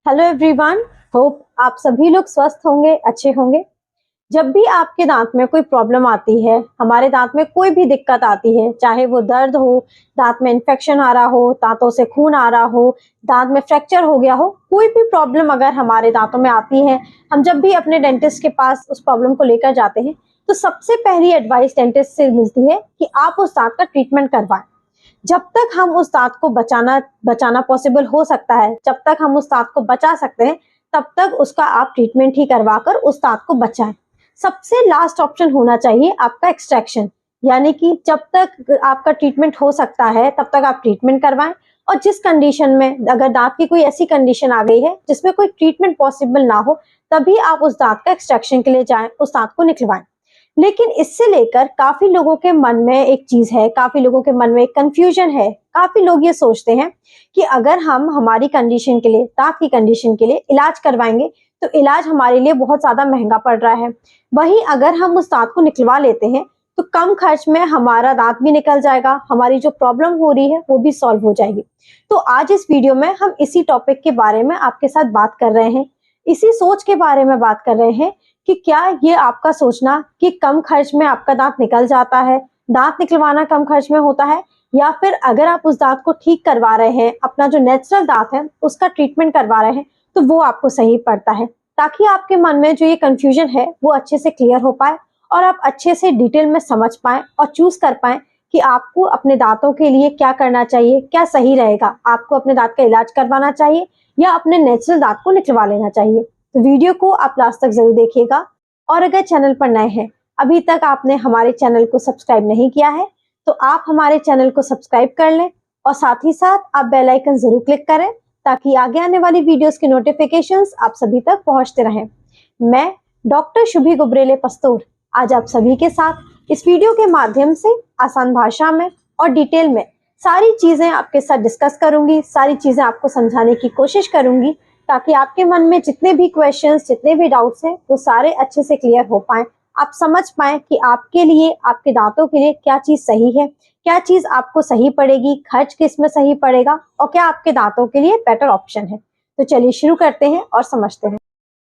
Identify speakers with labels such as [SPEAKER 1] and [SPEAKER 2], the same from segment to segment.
[SPEAKER 1] Hello everyone, hope आप सभी लोग स्वस्थ होंगे, अच्छे होंगे। जब भी आपके दांत में कोई प्रॉब्लम आती है, हमारे दांत में कोई भी दिक्कत आती है, चाहे वो दर्द हो, दांत में इन्फेक्शन आ रहा हो, दांतों से खून आ रहा हो, दांत में फ्रैक्चर हो गया हो, कोई भी प्रॉब्लम अगर हमारे दांतों में आती है, हम जब भी अपने डेंटिस्ट के पास उस प्रॉब्लम को लेकर जाते हैं, तो सबसे पहली एडवाइस डेंटिस्ट से मिलती है कि आप उस दांत का ट्रीटमेंट करवाएं। जब तक हम उस दांत को बचाना बचाना पॉसिबल हो सकता है, जब तक हम उस दांत को बचा सकते हैं, तब तक उसका आप ट्रीटमेंट ही करवाकर उस दांत को बचाएं। सबसे लास्ट ऑप्शन होना चाहिए आपका एक्सट्रैक्शन, यानी कि जब तक आपका ट्रीटमेंट हो सकता है तब तक आप ट्रीटमेंट करवाएं। और जिस कंडीशन में अगर दांत की कोई ऐसी कंडीशन आ गई है जिसमें कोई ट्रीटमेंट पॉसिबल ना हो, तभी आप उस दांत का एक्सट्रैक्शन के लिए जाएं, उस दांत को निकलवाएं। लेकिन इससे लेकर काफी लोगों के मन में एक चीज है, काफी लोगों के मन में एक कंफ्यूजन है। काफी लोग ये सोचते हैं कि अगर हम हमारी कंडीशन के लिए, दांत की कंडीशन के लिए इलाज करवाएंगे तो इलाज हमारे लिए बहुत ज्यादा महंगा पड़ रहा है। वहीं अगर हम उस दांत को निकलवा लेते हैं तो कम खर्च में हमारा दांत भी निकल जाएगा, हमारी जो प्रॉब्लम हो रही है वो भी सॉल्व हो जाएगी। तो आज इस वीडियो में हम इसी टॉपिक के बारे में आपके साथ बात कर रहे हैं, इसी सोच के बारे में बात कर रहे हैं कि क्या ये आपका सोचना कि कम खर्च में आपका दांत निकल जाता है, दांत निकलवाना कम खर्च में होता है, या फिर अगर आप उस दांत को ठीक करवा रहे हैं, अपना जो नेचुरल दांत है उसका ट्रीटमेंट करवा रहे हैं, तो वो आपको सही पड़ता है। ताकि आपके मन में जो ये कंफ्यूजन है वो अच्छे से क्लियर हो पाए और आप अच्छे से डिटेल में समझ पाए और चूज कर पाए कि आपको अपने दांतों के लिए क्या करना चाहिए, क्या सही रहेगा। आपको अपने दांत का इलाज करवाना चाहिए या अपने नेचुरल दांत को निकलवा लेना चाहिए। तो वीडियो को आप लास्ट तक जरूर देखिएगा। और अगर चैनल पर नए हैं, अभी तक आपने हमारे चैनल को सब्सक्राइब नहीं किया है, तो आप हमारे चैनल को सब्सक्राइब कर लें और साथ ही साथ आप बेल आइकन जरूर क्लिक करें ताकि आगे आने वाली वीडियोस की नोटिफिकेशंस आप सभी तक पहुंचते रहें। मैं डॉक्टर शुभी गुब्रेले पस्तूर आज आप सभी के साथ इस वीडियो के माध्यम से आसान भाषा में और डिटेल में सारी चीजें आपके साथ डिस्कस करूंगी, सारी चीजें आपको समझाने की कोशिश करूंगी ताकि आपके मन में जितने भी क्वेश्चंस, जितने भी डाउट्स हैं वो सारे अच्छे से क्लियर हो पाएं। आप समझ पाएं कि आपके लिए, आपके दांतों के लिए क्या चीज सही है, क्या चीज आपको सही पड़ेगी, खर्च किस में सही पड़ेगा और क्या आपके दांतों के लिए बेटर ऑप्शन है। तो चलिए शुरू करते हैं और समझते हैं।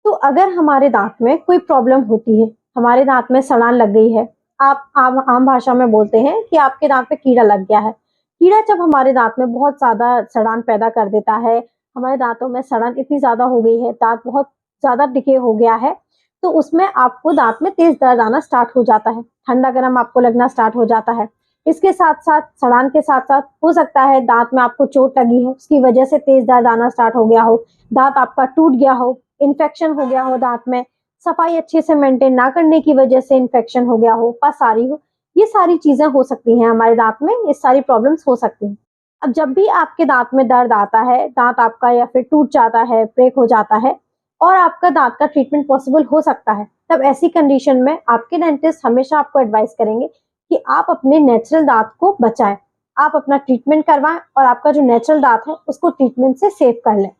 [SPEAKER 1] तो अगर हमारे दांत में कोई प्रॉब्लम होती है, हमारे दांत में सड़ान लग गई है, आप आम भाषा में बोलते हैं कि आपके दांत पे कीड़ा लग गया है। कीड़ा जब हमारे दांत में बहुत ज्यादा सड़ान पैदा कर देता है, हमारे दांतों में सड़न इतनी ज्यादा हो गई है, दांत बहुत ज्यादा डिके हो गया है, तो उसमें आपको दांत में तेज दर्द आना स्टार्ट हो जाता है, ठंडा गर्म आपको लगना स्टार्ट हो जाता है। इसके साथ साथ सड़ान के साथ साथ हो सकता है दांत में आपको चोट लगी है, उसकी वजह से तेज दर्द आना स्टार्ट हो गया हो, दांत आपका टूट गया हो, इन्फेक्शन हो गया हो दांत में, सफाई अच्छे से मेंटेन ना करने की वजह से इन्फेक्शन हो गया हो, पस आ रही हो। ये सारी चीजें हो सकती हैं हमारे दांत में, ये सारी प्रॉब्लम्स हो सकती हैं। अब जब भी आपके दांत में दर्द आता है, दांत आपका या फिर टूट जाता है, ब्रेक हो जाता है और आपका दांत का ट्रीटमेंट पॉसिबल हो सकता है, तब ऐसी कंडीशन में आपके डेंटिस्ट हमेशा आपको एडवाइस करेंगे कि आप अपने नेचुरल दांत को बचाएं, आप अपना ट्रीटमेंट करवाएं और आपका जो नेचुरल दांत है उसको ट्रीटमेंट से सेव कर लें।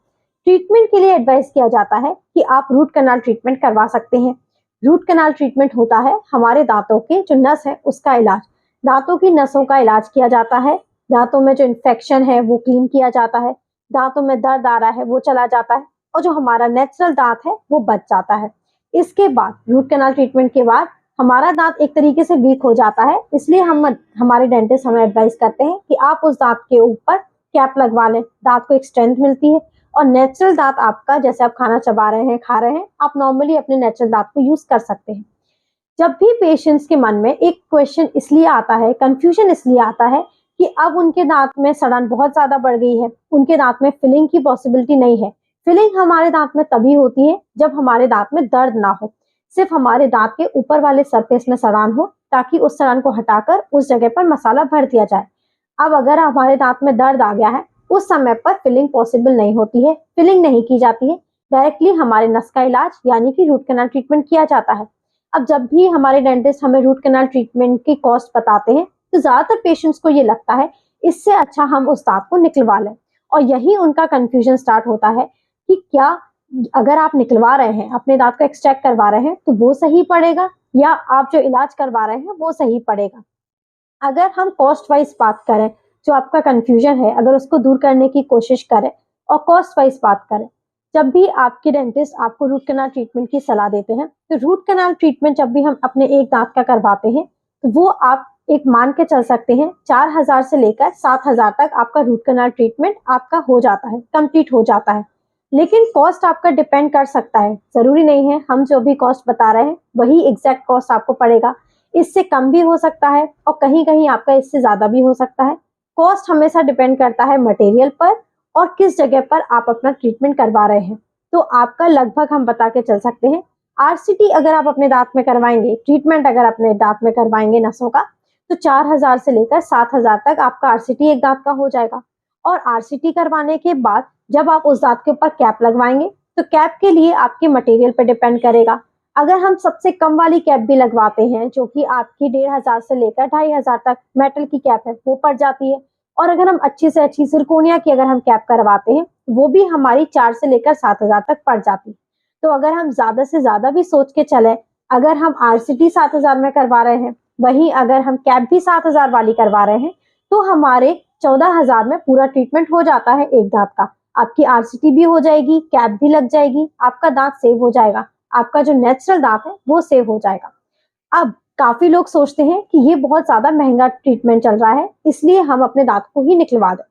[SPEAKER 1] ट्रीटमेंट के लिए एडवाइस किया जाता है कि आप रूट कैनाल ट्रीटमेंट करवा सकते हैं। रूट कैनाल ट्रीटमेंट होता है हमारे दांतों के जो नस है उसका इलाज, दांतों की नसों का इलाज किया जाता है। दांतों में जो इन्फेक्शन है वो क्लीन किया जाता है, दांतों में दर्द आ रहा है वो चला जाता है और जो हमारा नेचुरल दांत है वो बच जाता है। इसके बाद रूट कैनाल ट्रीटमेंट के बाद हमारा दांत एक तरीके से वीक हो जाता है, इसलिए हमारे डेंटिस्ट हमें एडवाइस करते हैं कि आप उस दांत के ऊपर कैप लगवा लें, दांत को एक स्ट्रेंथ मिलती है और नेचुरल दांत आपका, जैसे आप खाना चबा रहे हैं, खा रहे हैं, आप नॉर्मली अपने नेचुरल दांत को यूज कर सकते हैं। जब भी पेशेंट्स के मन में एक क्वेश्चन इसलिए आता है, कंफ्यूजन इसलिए आता है कि अब उनके दांत में सड़न बहुत ज्यादा बढ़ गई है, उनके दांत में फिलिंग की पॉसिबिलिटी नहीं है। फिलिंग हमारे दांत में तभी होती है जब हमारे दांत में दर्द ना हो, सिर्फ हमारे दांत के ऊपर वाले सरफेस में सड़ान हो, ताकि उस सड़ान को हटाकर उस जगह पर मसाला भर दिया जाए। अब अगर हमारे दांत में दर्द आ गया है, उस समय पर फिलिंग पॉसिबल नहीं होती है, फिलिंग नहीं की जाती है, डायरेक्टली हमारे नस का इलाज यानी कि रूट कैनाल ट्रीटमेंट किया जाता है। अब जब भी हमारे डेंटिस्ट हमें रूट कैनाल ट्रीटमेंट की कॉस्ट बताते हैं तो ज्यादातर पेशेंट्स को ये लगता है इससे अच्छा हम उस दांत को निकलवा लें, और यही उनका कंफ्यूजन स्टार्ट होता है कि क्या अगर आप निकलवा रहे हैं, अपने दांत को एक्सट्रैक्ट करवा रहे हैं, तो वो सही पड़ेगा या आप जो इलाज करवा रहे हैं वो सही पड़ेगा। अगर हम कॉस्ट वाइज बात करें, जो आपका कंफ्यूजन है अगर उसको दूर करने की कोशिश करें और कॉस्ट वाइज बात करें, जब भी आपके डेंटिस्ट आपको रूट कैनाल ट्रीटमेंट की सलाह देते हैं, तो रूट कैनाल ट्रीटमेंट जब भी हम अपने एक दांत का करवाते हैं, तो वो आप एक मान के चल सकते हैं 4,000 से लेकर 7,000 तक आपका रूट कैनाल ट्रीटमेंट आपका हो जाता है, कंप्लीट हो जाता है। लेकिन कॉस्ट आपका डिपेंड कर सकता है, जरूरी नहीं है हम जो भी कॉस्ट बता रहे हैं वही एग्जैक्ट कॉस्ट आपको पड़ेगा। इससे कम भी हो सकता है और कहीं कहीं आपका इससे ज्यादा भी हो सकता है। कॉस्ट हमेशा डिपेंड करता है मटेरियल पर और किस जगह पर आप अपना ट्रीटमेंट करवा रहे हैं। तो आपका लगभग हम बता के चल सकते हैं, आरसीटी अगर आप अपने दांत में करवाएंगे, ट्रीटमेंट अगर अपने दांत में करवाएंगे नसों का, तो 4,000 से लेकर 7,000 तक आपका आरसीटी एक दांत का हो जाएगा। और आरसीटी करवाने के बाद जब आप उस दांत के ऊपर कैप लगवाएंगे, तो कैप के लिए आपके मटेरियल पर डिपेंड करेगा। अगर हम सबसे कम वाली कैप भी लगवाते हैं, जो कि आपकी 1,500 से लेकर 2,500 तक मेटल की कैप है, वो पड़ जाती है। और अगर हम अच्छी से अच्छी सिरकोनिया की अगर हम कैप करवाते हैं, वो भी हमारी 4 से लेकर 7,000 तक पड़ जाती है। तो अगर हम ज्यादा से ज्यादा भी सोच के चले, अगर हम आरसीटी 7,000 में करवा रहे हैं, वहीं अगर हम कैप भी 7,000 वाली करवा रहे हैं, तो हमारे 14,000 में पूरा ट्रीटमेंट हो जाता है एक दांत का। आपकी आरसीटी भी हो जाएगी, कैप भी लग जाएगी, आपका दांत सेव हो जाएगा, आपका जो नेचुरल दांत है वो सेव हो जाएगा। अब काफी लोग सोचते हैं कि ये बहुत ज्यादा महंगा ट्रीटमेंट चल रहा है, इसलिए हम अपने दांत को ही निकलवा दें।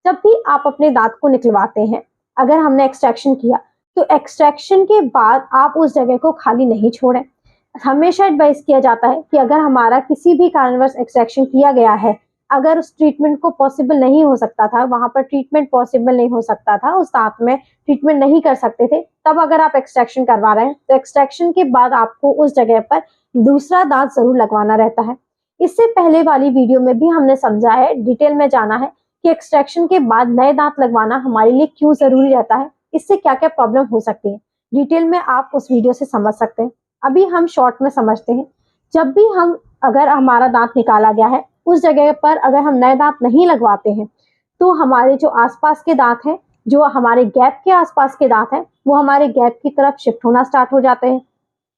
[SPEAKER 1] जब भी आप अपने दांत को निकलवाते हैं, अगर हमने एक्सट्रैक्शन किया, तो एक्सट्रैक्शन के बाद आप उस जगह को खाली नहीं छोड़ें। हमेशा एडवाइस किया जाता है कि अगर हमारा किसी भी कारणवश एक्सट्रैक्शन किया गया है, अगर उस ट्रीटमेंट को पॉसिबल नहीं हो सकता था, वहां पर ट्रीटमेंट पॉसिबल नहीं हो सकता था, उस दांत में ट्रीटमेंट नहीं कर सकते थे, तब अगर आप एक्सट्रैक्शन करवा रहे हैं, तो एक्सट्रैक्शन के बाद आपको उस जगह पर दूसरा दांत जरूर लगवाना रहता है। इससे पहले वाली वीडियो में भी हमने समझा है, डिटेल में जाना है कि एक्सट्रैक्शन के बाद नए दांत लगवाना हमारे लिए क्यों जरूरी रहता है, इससे क्या क्या प्रॉब्लम हो सकती है। डिटेल में आप उस वीडियो से समझ सकते हैं। अभी हम शॉर्ट में समझते हैं। जब भी हम अगर हमारा दांत निकाला गया है, उस जगह पर अगर हम नए दांत नहीं लगवाते हैं, तो हमारे जो आसपास के दांत हैं, जो हमारे गैप के आसपास के दांत हैं, वो हमारे गैप की तरफ शिफ्ट होना स्टार्ट हो जाते हैं।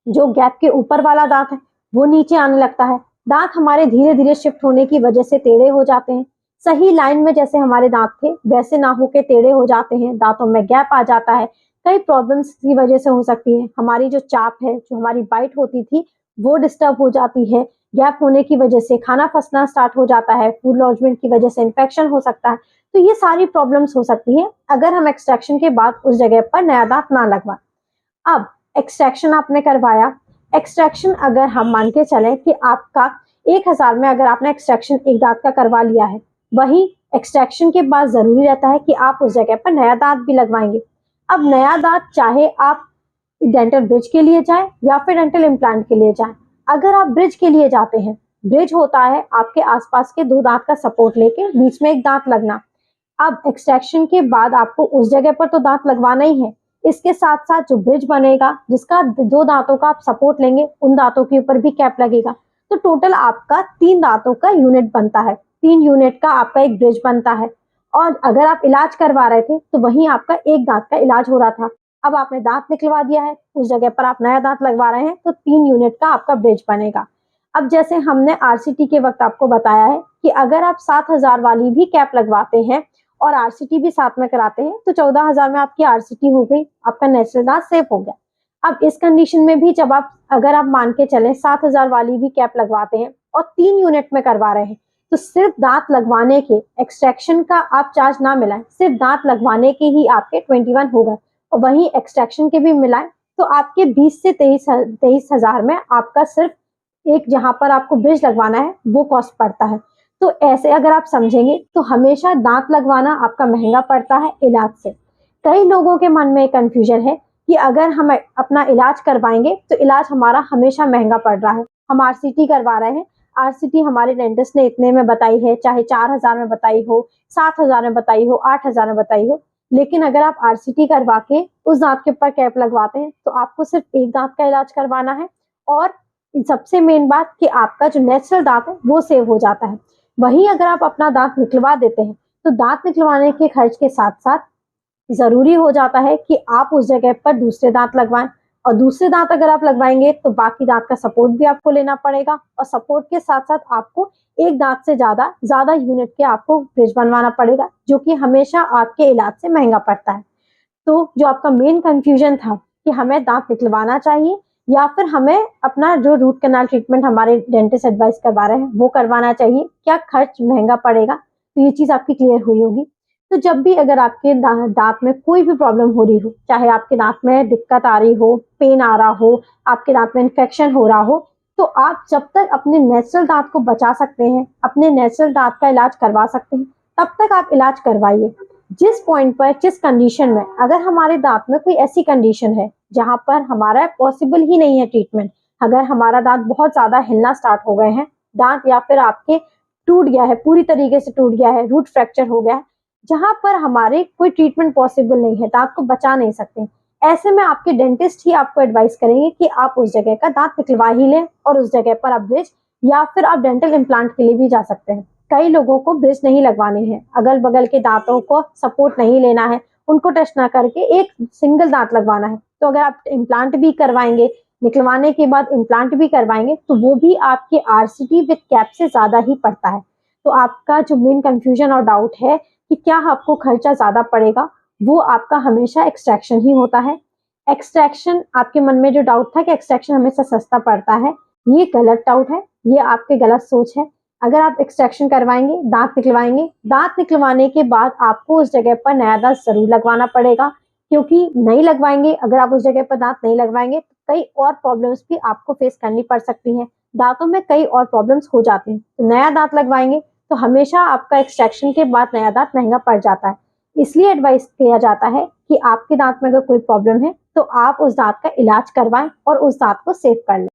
[SPEAKER 1] जो गैप के ऊपर वाला दांत है वो नीचे आने लगता है। दांत हमारे धीरे धीरे शिफ्ट होने की वजह से टेढ़े हो जाते हैं। सही लाइन में जैसे हमारे दांत थे वैसे ना होके टेढ़े हो जाते हैं, दांतों में गैप आ जाता है। कई प्रॉब्लम्स की वजह से हो सकती है। हमारी जो चाप है, जो हमारी बाइट होती थी, वो डिस्टर्ब हो जाती है। गैप होने की वजह से खाना फंसना स्टार्ट हो जाता है, फूड लॉन्जमेंट की वजह से इन्फेक्शन हो सकता है। तो ये सारी प्रॉब्लम्स हो सकती है अगर हम एक्सट्रैक्शन के बाद उस जगह पर नया दांत ना लगवाएं। अब एक्सट्रैक्शन आपने करवाया, एक्सट्रैक्शन अगर हम मान के चलें कि आपका 1,000 में अगर आपने एक्सट्रैक्शन एक दांत का करवा लिया है, वही एक्सट्रैक्शन के बाद जरूरी रहता है कि आप उस जगह पर नया दांत भी लगवाएंगे। अब नया दांत चाहे आप डेंटल ब्रिज के लिए जाएं या फिर डेंटल इम्प्लांट के लिए जाएं। अगर आप ब्रिज के लिए जाते हैं, ब्रिज होता है आपके आसपास के दो दांत का सपोर्ट लेके बीच में एक दांत लगना। अब एक्सट्रैक्शन के बाद आपको उस जगह पर तो दांत लगवाना ही है, इसके साथ साथ जो ब्रिज बनेगा, जिसका दो दांतों का आप सपोर्ट लेंगे, उन दांतों के ऊपर भी कैप लगेगा। तो टोटल आपका 3 दांतों का यूनिट बनता है, 3 यूनिट का आपका एक ब्रिज बनता है। और अगर आप इलाज करवा रहे थे तो वहीं आपका एक दांत का इलाज हो रहा था। अब आपने दांत निकलवा दिया है, उस जगह पर आप नया दांत लगवा रहे हैं, तो 3 यूनिट का आपका ब्रिज बनेगा। अब जैसे हमने आरसीटी के वक्त आपको बताया है कि अगर आप 7,000 वाली भी कैप लगवाते हैं और आरसीटी भी साथ में कराते हैं, तो 14,000 में आपकी आरसीटी हो गई, आपका नेचुरल दांत सेफ हो गया। अब इस कंडीशन में भी जब आप अगर आप मान के चलें 7,000 वाली भी कैप लगवाते हैं और 3 यूनिट में करवा रहे हैं, तो सिर्फ दांत लगवाने के एक्सट्रैक्शन का आप चार्ज ना मिलाएं, सिर्फ दांत लगवाने के ही आपके 21 हो गए और वहीं एक्सट्रैक्शन के भी मिलाएं, तो आपके 20 से 23,000 में आपका सिर्फ एक जहां पर आपको ब्रिज लगवाना है वो कॉस्ट पड़ता है। तो ऐसे अगर आप समझेंगे तो हमेशा दांत लगवाना आपका महंगा पड़ता है इलाज से। कई लोगों के मन में कंफ्यूजन है कि अगर हम अपना इलाज करवाएंगे तो इलाज हमारा हमेशा महंगा पड़ रहा है। हम आरसीटी करवा रहे हैं, आरसीटी हमारे डेंटिस्ट ने इतने में बताई है, चाहे 4,000 में बताई हो, 7,000 में बताई हो, 8,000 में बताई हो। लेकिन अगर आप आरसीटी करवा के उस दांत के ऊपर कैप लगवाते हैं, तो आपको सिर्फ एक दांत का इलाज करवाना है और सबसे मेन बात कि आपका जो नेचुरल दांत है वो सेव हो जाता है। वहीं अगर आप अपना दांत निकलवा देते हैं, तो दांत निकलवाने के खर्च के साथ साथ जरूरी हो जाता है कि आप उस जगह पर दूसरे दांत लगवाएं। और दूसरे दांत अगर आप लगवाएंगे तो बाकी दांत का सपोर्ट भी आपको लेना पड़ेगा और सपोर्ट के साथ साथ आपको एक दांत से ज्यादा यूनिट के आपको ब्रिज बनवाना पड़ेगा, जो कि हमेशा आपके इलाज से महंगा पड़ता है। तो जो आपका मेन कंफ्यूजन था कि हमें दांत निकलवाना चाहिए या फिर हमें अपना जो रूट कैनाल ट्रीटमेंट हमारे डेंटिस्ट एडवाइस करवा रहे हैं वो करवाना चाहिए, क्या खर्च महंगा पड़ेगा, तो ये चीज आपकी क्लियर हुई होगी। तो जब भी अगर आपके दांत में कोई भी प्रॉब्लम हो रही हो, चाहे आपके दांत में दिक्कत आ रही हो, पेन आ रहा हो, आपके दांत में इन्फेक्शन हो रहा हो, तो आप जब तक अपने नेचुरल दांत को बचा सकते हैं, अपने नेचुरल दांत का इलाज करवा सकते हैं, तब तक आप इलाज करवाइए। जिस पॉइंट पर, जिस कंडीशन में, अगर हमारे दांत में कोई ऐसी कंडीशन है जहां पर हमारा पॉसिबल ही नहीं है ट्रीटमेंट, अगर हमारा दांत बहुत ज्यादा हिलना स्टार्ट हो गए हैं दांत, या फिर आपके टूट गया है, पूरी तरीके से टूट गया है, रूट फ्रैक्चर हो गया है, जहां पर हमारे कोई ट्रीटमेंट पॉसिबल नहीं है, दांत को बचा नहीं सकते, ऐसे में आपके डेंटिस्ट ही आपको एडवाइस करेंगे कि आप उस जगह का दांत निकलवा ही लें और उस जगह पर आप ब्रिज या फिर आप डेंटल इम्प्लांट के लिए भी जा सकते हैं। कई लोगों को ब्रिज नहीं लगवाने हैं, अगल बगल के दांतों को सपोर्ट नहीं लेना है, उनको टच ना करके एक सिंगल दांत लगवाना है। तो अगर आप इम्प्लांट भी करवाएंगे, निकलवाने के बाद इम्प्लांट भी करवाएंगे, तो वो भी आपके आरसीटी विद कैप से ज्यादा ही पड़ता है। तो आपका जो मेन कंफ्यूजन और डाउट है कि क्या आपको खर्चा ज्यादा पड़ेगा, वो आपका हमेशा एक्सट्रैक्शन ही होता है। एक्सट्रैक्शन, आपके मन में जो डाउट था कि एक्सट्रैक्शन हमेशा सस्ता पड़ता है, ये गलत डाउट है, ये आपके गलत सोच है। अगर आप एक्सट्रैक्शन करवाएंगे, दांत निकलवाएंगे, दांत निकलवाने के बाद आपको उस जगह पर नया दांत जरूर लगवाना पड़ेगा, क्योंकि नहीं लगवाएंगे, अगर आप उस जगह पर दांत नहीं लगवाएंगे तो कई और प्रॉब्लम्स भी आपको फेस करनी पड़ सकती हैं, दांतों में कई और प्रॉब्लम्स हो जाती हैं। तो नया दांत लगवाएंगे तो हमेशा आपका एक्सट्रैक्शन के बाद नया दांत महंगा पड़ जाता है। इसलिए एडवाइस किया जाता है कि आपके दांत में अगर कोई प्रॉब्लम है तो आप उस दांत का इलाज करवाएं और उस दांत को सेव कर लें।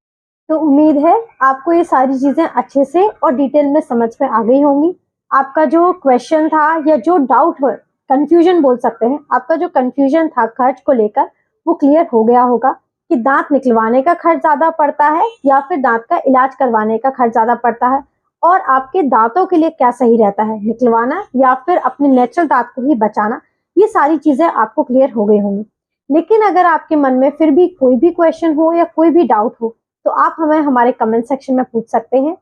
[SPEAKER 1] तो उम्मीद है आपको ये सारी चीजें अच्छे से और डिटेल में समझ में आ गई होंगी। आपका जो क्वेश्चन था या जो डाउट हो, कंफ्यूजन बोल सकते हैं, आपका जो कंफ्यूजन था खर्च को लेकर, वो क्लियर हो गया होगा कि दांत निकलवाने का खर्च ज्यादा पड़ता है या फिर दांत का इलाज करवाने का खर्च ज्यादा पड़ता है, और आपके दांतों के लिए क्या सही रहता है, निकलवाना या फिर अपने नेचुरल दांत को ही बचाना। ये सारी चीजें आपको क्लियर हो गई होंगी। लेकिन अगर आपके मन में फिर भी कोई भी क्वेश्चन हो या कोई भी डाउट हो, तो आप हमें हमारे कमेंट सेक्शन में पूछ सकते हैं।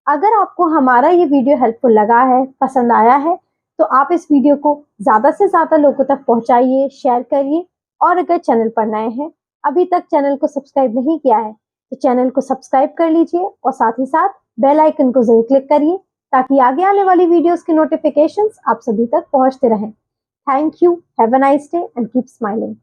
[SPEAKER 1] अगर आपको हमारा ये वीडियो हेल्पफुल लगा है, पसंद आया है, तो आप इस वीडियो को ज्यादा से ज्यादा लोगों तक पहुंचाइए, शेयर करिए। और अगर चैनल पर नए हैं, अभी तक चैनल को सब्सक्राइब नहीं किया है, तो चैनल को सब्सक्राइब कर लीजिए और साथ ही साथ बेल आइकन को जरूर क्लिक करिए, ताकि आगे आने वाली वीडियोस की नोटिफिकेशंस आप सभी तक पहुंचते रहें। Thank you, have a nice day and keep smiling.